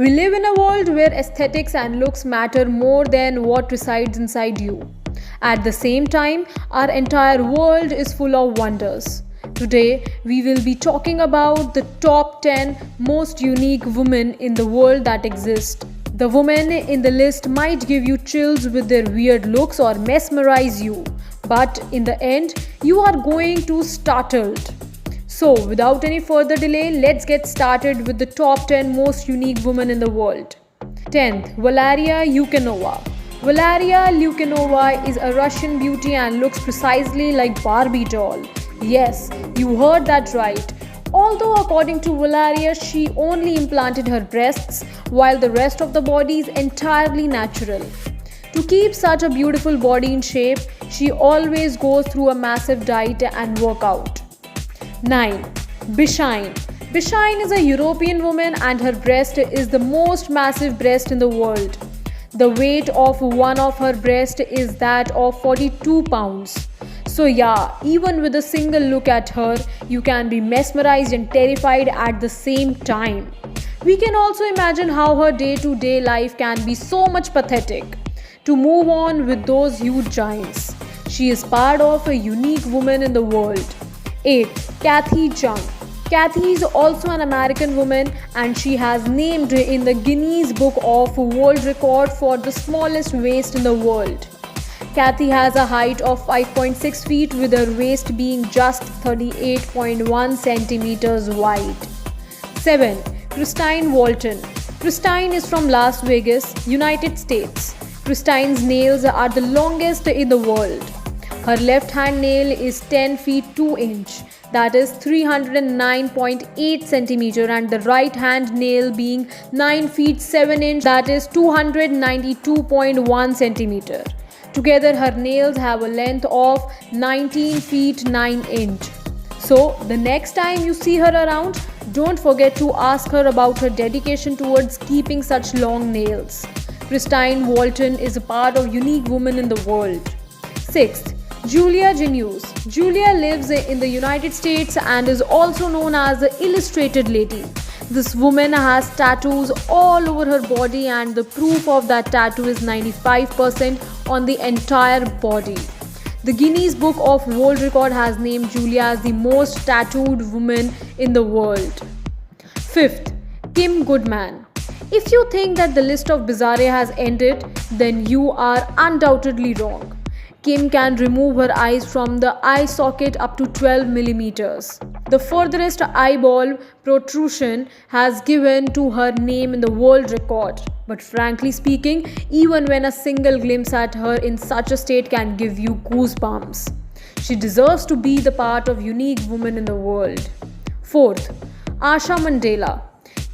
We live in a world where aesthetics and looks matter more than what resides inside you. At the same time, our entire world is full of wonders. Today, we will be talking about the top 10 most unique women in the world that exist. The women in the list might give you chills with their weird looks or mesmerize you, but in the end, you are going to startled. So, without any further delay, let's get started with the top 10 most unique women in the world. 10th, Valeria Yukhanova. Valeria Yukhanova is a Russian beauty and looks precisely like Barbie doll. Yes, you heard that right. Although according to Valeria, she only implanted her breasts while the rest of the body is entirely natural. To keep such a beautiful body in shape, she always goes through a massive diet and workout. 9. Bishine. Bishine is a European woman and her breast is the most massive breast in the world. The weight of one of her breasts is that of 42 pounds. So yeah, even with a single look at her, you can be mesmerized and terrified at the same time. We can also imagine how her day-to-day life can be so much pathetic. To move on with those huge giants, she is part of a unique woman in the world. 8. Kathy Chung. Kathy is also an American woman and she has named in the Guinness Book of World Record for the smallest waist in the world. Kathy has a height of 5.6 feet with her waist being just 38.1 centimeters wide. 7. Christine Walton. Christine is from Las Vegas, United States. Christine's nails are the longest in the world. Her left hand nail is 10 feet 2 inch, that is 309.8 centimeter, and the right hand nail being 9 feet 7 inch, that is 292.1 centimeter. Together her nails have a length of 19 feet 9 inch. So the next time you see her around, don't forget to ask her about her dedication towards keeping such long nails. Christine Walton is a part of unique women in the world. 6th, Julia Jenius. Julia lives in the United States and is also known as the Illustrated Lady. This woman has tattoos all over her body and the proof of that tattoo is 95% on the entire body. The Guinness Book of World Record has named Julia as the most tattooed woman in the world. 5th, Kim Goodman. If you think that the list of bizarre has ended, then you are undoubtedly wrong. Kim can remove her eyes from the eye socket up to 12 millimeters. The furthest eyeball protrusion has given to her name in the world record. But frankly speaking, even when a single glimpse at her in such a state can give you goosebumps. She deserves to be the part of unique woman in the world. 4th, Asha Mandela.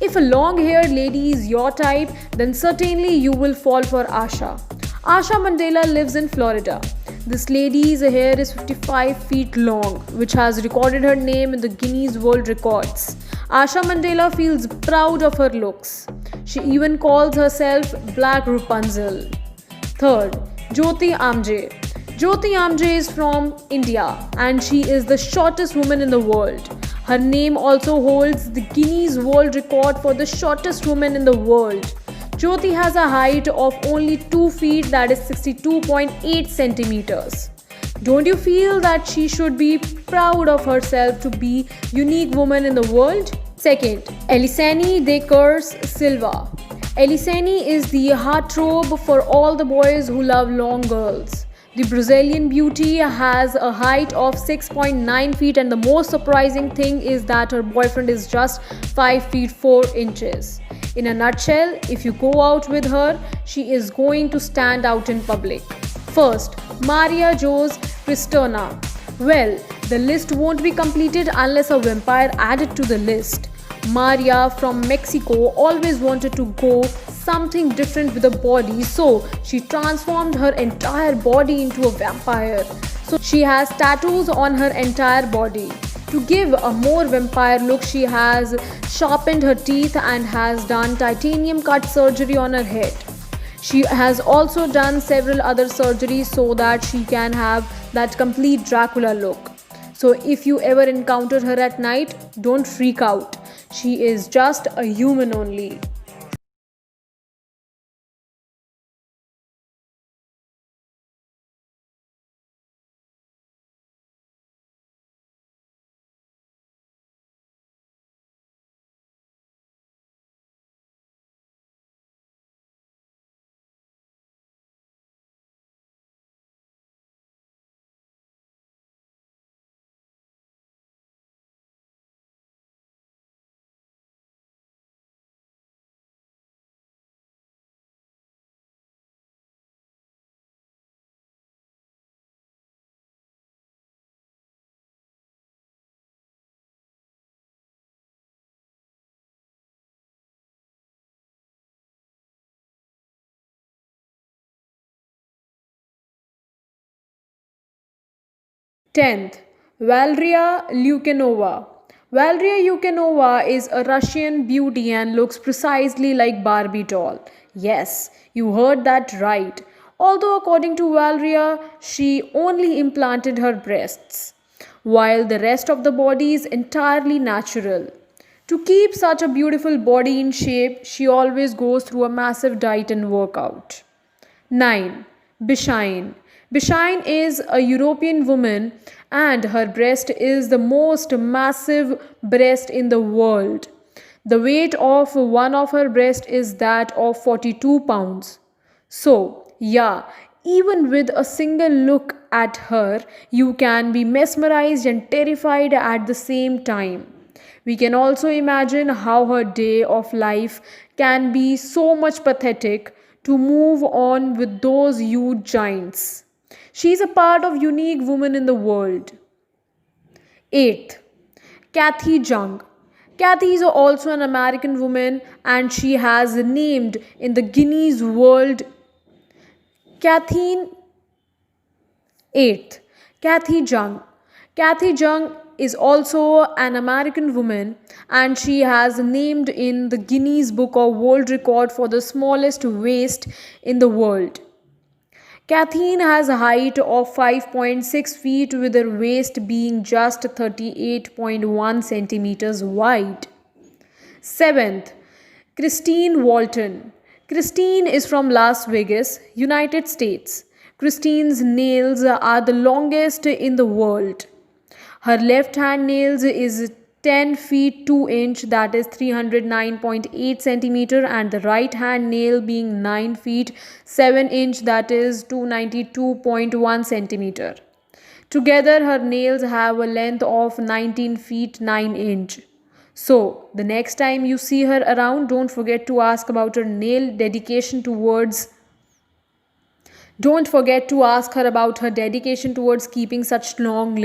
If a long-haired lady is your type, then certainly you will fall for Asha. Asha Mandela lives in Florida. This lady's hair is 55 feet long, which has recorded her name in the Guinness World Records. Asha Mandela feels proud of her looks. She even calls herself Black Rapunzel. 3rd, Jyoti Amje. Jyoti Amje is from India and she is the shortest woman in the world. Her name also holds the Guinness World Record for the shortest woman in the world. Jyoti has a height of only 2 feet, that is 62.8 centimeters. Don't you feel that she should be proud of herself to be unique woman in the world? 2nd, Elisane Dekers Silva. Elisane is the heartthrob for all the boys who love long girls. The Brazilian beauty has a height of 6.9 feet and the most surprising thing is that her boyfriend is just 5 feet 4 inches. In a nutshell, if you go out with her, she is going to stand out in public. 1st, Maria Jose Cristona. Well, the list won't be completed unless a vampire added to the list. Maria from Mexico always wanted to go something different with the body, so she transformed her entire body into a vampire. So she has tattoos on her entire body. To give a more vampire look, she has sharpened her teeth and has done titanium cut surgery on her head. She has also done several other surgeries so that she can have that complete Dracula look. So if you ever encounter her at night, don't freak out. She is just a human only. 10th, Valeria Lukyanova. Valeria Lukyanova is a Russian beauty and looks precisely like Barbie doll. Yes, you heard that right. Although according to Valeria, she only implanted her breasts, while the rest of the body is entirely natural. To keep such a beautiful body in shape, she always goes through a massive diet and workout. 9. Bishine. Bishine is a European woman and her breast is the most massive breast in the world. The weight of one of her breast is that of 42 pounds. So, yeah, even with a single look at her, you can be mesmerized and terrified at the same time. We can also imagine how her day of life can be so much pathetic to move on with those huge giants. She is a part of unique woman in the world. 8th, Kathy Jung. Kathy is also an American woman and she has named in the Guinness World Kathy 8th, Kathy Jung. Kathy Jung is also an American woman and she has named in the Guinness Book of World Record for the smallest waist in the world. Kathleen has a height of 5.6 feet with her waist being just 38.1 centimeters wide. 7th, Christine Walton. Christine is from Las Vegas, United States. Christine's nails are the longest in the world. Her left hand nails is 10 feet 2 inch, that is 309.8 centimeter, and the right hand nail being 9 feet 7 inch, that is 292.1 centimeter. Together her nails have a length of 19 feet 9 inch. So, the next time you see her around, don't forget to ask about her nail dedication towards don't forget to ask her about her dedication towards keeping such long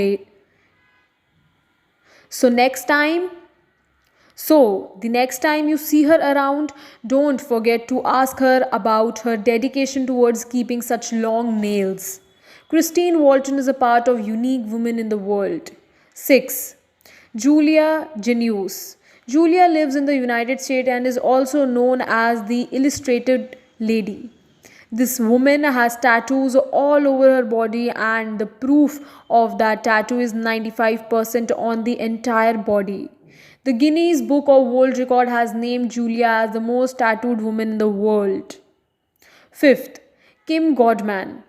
so the next time you see her around, don't forget to ask her about her dedication towards keeping such long nails. Christine Walton is a part of unique women in the world. 6. Julia Jenius. Julia lives in the United States and is also known as the Illustrated Lady. This woman has tattoos all over her body, and the proof of that tattoo is 95% on the entire body. The Guinness Book of World Record has named Julia as the most tattooed woman in the world. 5th, Kim Godman.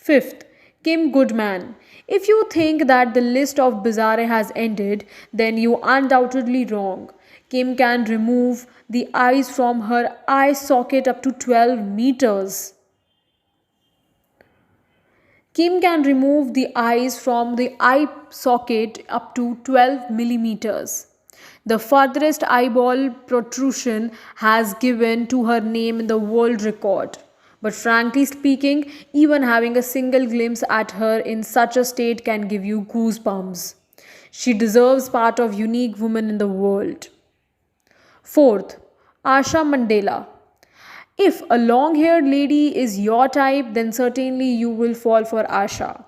5th, Kim Goodman. If you think that the list of bizarre has ended, then you are undoubtedly wrong. Kim can remove the eyes from her eye socket up to 12 meters. Kim can remove the eyes from the eye socket up to 12 millimeters. The farthest eyeball protrusion has given to her name in the world record. But frankly speaking, even having a single glimpse at her in such a state can give you goosebumps. She deserves part of unique woman in the world. 4th, Asha Mandela. If a long haired lady is your type, then certainly you will fall for Asha.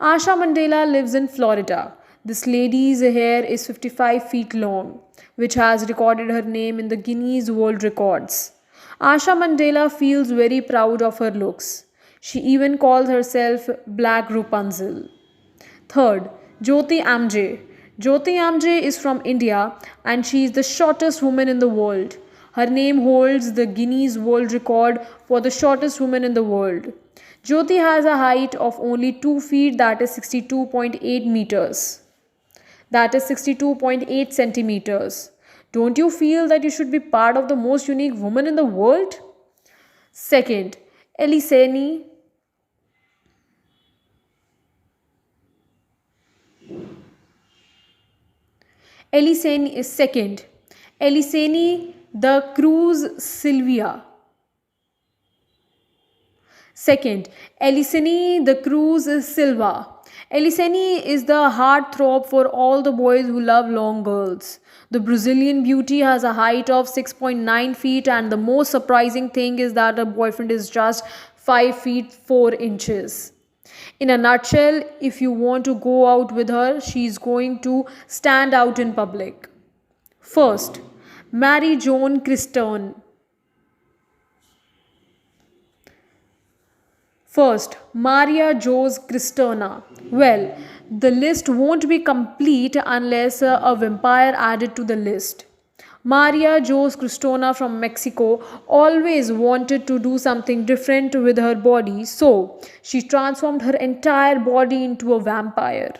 Asha Mandela lives in Florida. This lady's hair is 55 feet long, which has recorded her name in the Guinness World Records. Asha Mandela feels very proud of her looks. She even calls herself Black Rapunzel. 3rd, Jyoti Amje. Jyoti Amje is from India and she is the shortest woman in the world. Her name holds the Guinness World Record for the shortest woman in the world. Jyoti has a height of only 2 feet, that is 62.8 meters. That is 62.8 centimeters. Don't you feel that you should be part of the most unique woman in the world? 2nd, Eliseni. Eliseni is 2nd. Eliseni the Cruz Silvia. 2nd, Eliseni the Cruz Silva. Eliseni is the heartthrob for all the boys who love long girls. The Brazilian beauty has a height of 6.9 feet, and the most surprising thing is that her boyfriend is just 5 feet 4 inches. In a nutshell, if you want to go out with her, she's going to stand out in public. First, Mary Joan Christerne. First, Maria Jose Cristerna. Well, the list won't be complete unless a vampire added to the list. Maria Jose Cristerna from Mexico always wanted to do something different with her body, so she transformed her entire body into a vampire.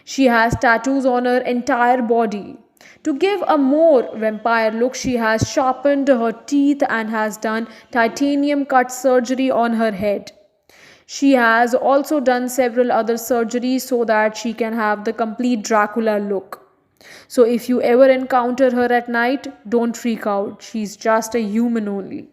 She has tattoos on her entire body. To give a more vampire look, she has sharpened her teeth and has done titanium cut surgery on her head. She has also done several other surgeries so that she can have the complete Dracula look. So if you ever encounter her at night, don't freak out. She's just a human only.